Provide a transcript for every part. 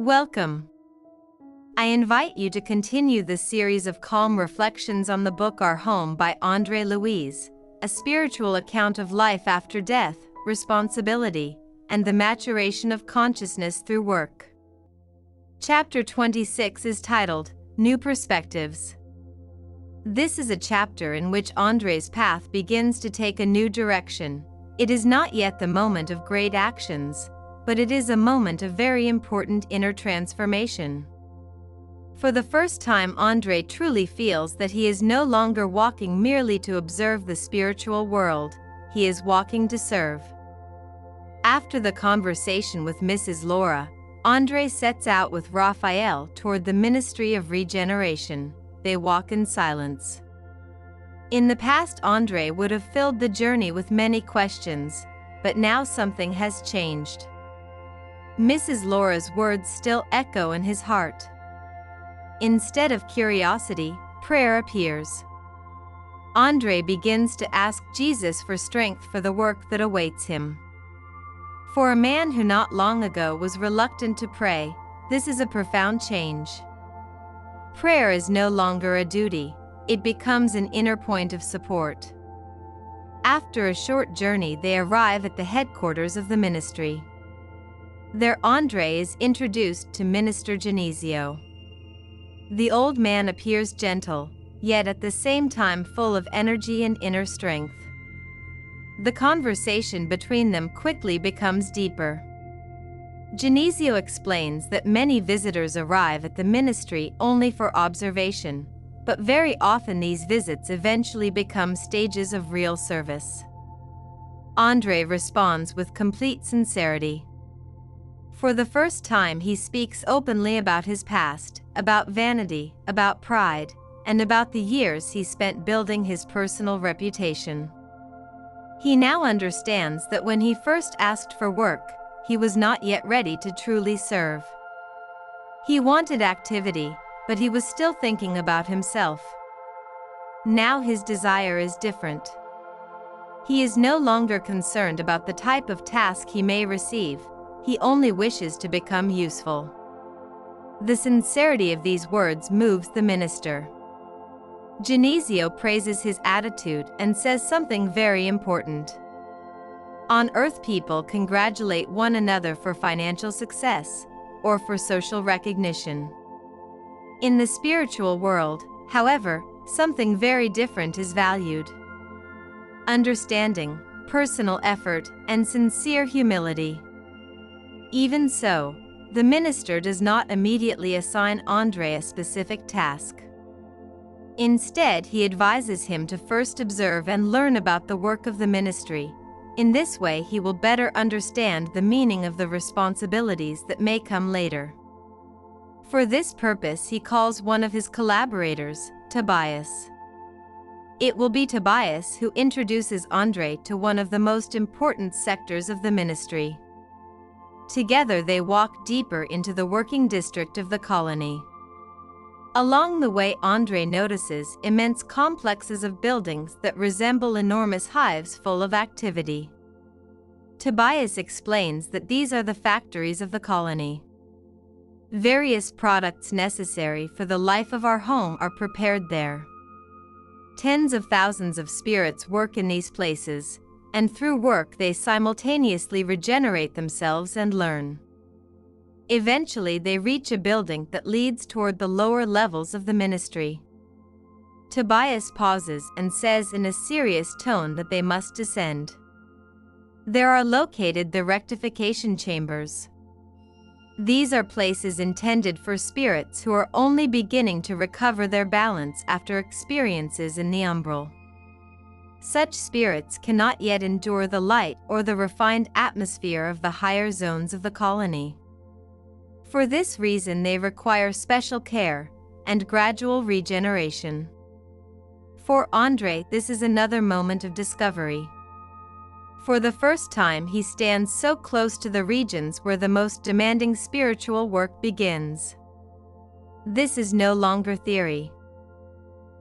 Welcome. I invite you to continue the series of calm reflections on the book Our Home by André Luiz, a spiritual account of life after death, responsibility, and the maturation of consciousness through work. Chapter 26 is titled, New Perspectives. This is a chapter in which André's path begins to take a new direction. It is not yet the moment of great actions, but it is a moment of very important inner transformation. For the first time, André truly feels that he is no longer walking merely to observe the spiritual world, he is walking to serve. After the conversation with Mrs. Laura, André sets out with Rafael toward the Ministry of Regeneration. They walk in silence. In the past, André would have filled the journey with many questions, but now something has changed. Mrs. Laura's words still echo in his heart. Instead of curiosity, prayer appears. André begins to ask Jesus for strength for the work that awaits him. For a man who not long ago was reluctant to pray, this is a profound change. Prayer is no longer a duty, it becomes an inner point of support. After a short journey, they arrive at the headquarters of the ministry. There André is introduced to Minister Genésio. The old man appears gentle, yet at the same time full of energy and inner strength. The conversation between them quickly becomes deeper. Genésio explains that many visitors arrive at the ministry only for observation, but very often these visits eventually become stages of real service. André responds with complete sincerity. For the first time, he speaks openly about his past, about vanity, about pride, and about the years he spent building his personal reputation. He now understands that when he first asked for work, he was not yet ready to truly serve. He wanted activity, but he was still thinking about himself. Now his desire is different. He is no longer concerned about the type of task he may receive, he only wishes to become useful. The sincerity of these words moves the minister. Genésio praises his attitude and says something very important. On earth, people congratulate one another for financial success or for social recognition. In the spiritual world, however, something very different is valued. Understanding, personal effort, and sincere humility. Even so, the minister does not immediately assign André a specific task. Instead, he advises him to first observe and learn about the work of the ministry. In this way, he will better understand the meaning of the responsibilities that may come later. For this purpose, he calls one of his collaborators, Tobias. It will be Tobias who introduces André to one of the most important sectors of the ministry. Together they walk deeper into the working district of the colony. Along the way, André notices immense complexes of buildings that resemble enormous hives full of activity. Tobias explains that these are the factories of the colony. Various products necessary for the life of our home are prepared there. Tens of thousands of spirits work in these places, and through work they simultaneously regenerate themselves and learn. Eventually they reach a building that leads toward the lower levels of the ministry. Tobias pauses and says in a serious tone that they must descend. There are located the rectification chambers. These are places intended for spirits who are only beginning to recover their balance after experiences in the umbral. Such spirits cannot yet endure the light or the refined atmosphere of the higher zones of the colony. For this reason, they require special care and gradual regeneration. For André, this is another moment of discovery. For the first time, he stands so close to the regions where the most demanding spiritual work begins. This is no longer theory.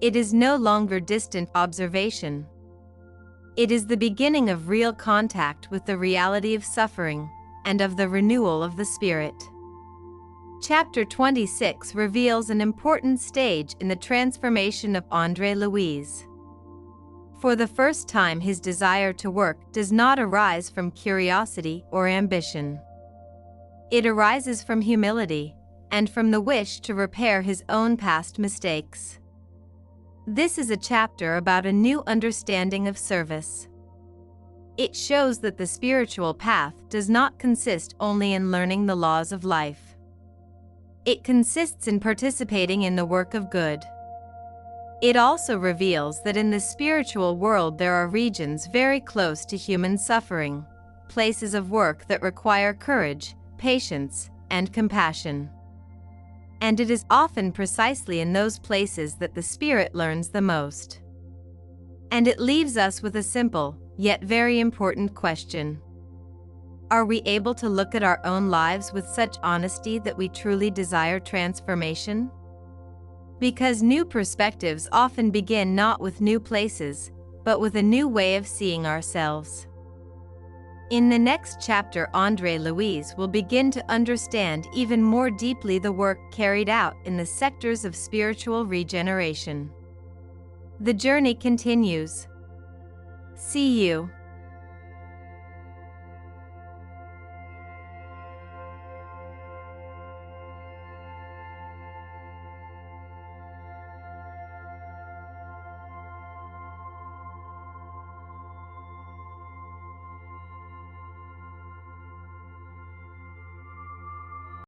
It is no longer distant observation. It is the beginning of real contact with the reality of suffering and of the renewal of the spirit. Chapter 26 reveals an important stage in the transformation of André Luiz. For the first time, his desire to work does not arise from curiosity or ambition. It arises from humility and from the wish to repair his own past mistakes. This is a chapter about a new understanding of service. It shows that the spiritual path does not consist only in learning the laws of life. It consists in participating in the work of good. It also reveals that in the spiritual world there are regions very close to human suffering, places of work that require courage, patience, and compassion. And it is often precisely in those places that the spirit learns the most. And it leaves us with a simple, yet very important question. Are we able to look at our own lives with such honesty that we truly desire transformation? Because new perspectives often begin not with new places, but with a new way of seeing ourselves. In the next chapter, André Luiz will begin to understand even more deeply the work carried out in the sectors of spiritual regeneration. The journey continues. See you.